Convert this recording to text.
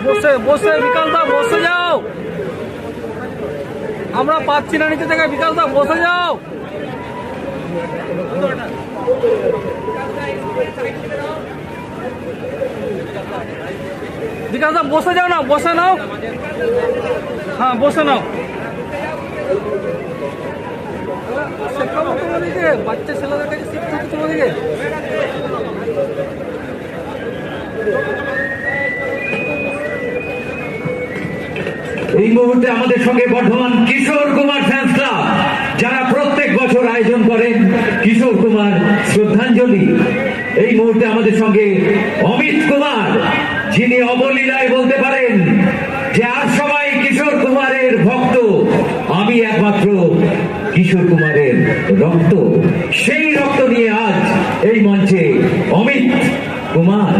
বসে বসে বিকালদা বসে যাও, আমরা পাচ্ছি না নিচে থেকে। বিকালদা বসে যাও। বিকালদা বসে যাও না, বসে নাও। হ্যাঁ বসে নাও। শেখাবো তোমাদেরকে, বাচ্চা ছেলেদের কাছে শিখতে হচ্ছে তোমাদেরকে। এই মুহূর্তে আমাদের সঙ্গে বর্ধমান কিশোর কুমার ফ্যান্স ক্লাব, যারা প্রত্যেক বছর আয়োজন করেন কিশোর কুমার শ্রদ্ধাঞ্জলি। এই মুহূর্তে আমাদের সঙ্গে অমিত কুমার, যিনি অবলীলায় বলতে পারেন যে আর সবাই কিশোর কুমারের ভক্ত, আমি একমাত্র কিশোর কুমারের রক্ত। সেই রক্ত নিয়ে আজ এই মঞ্চে অমিত কুমার।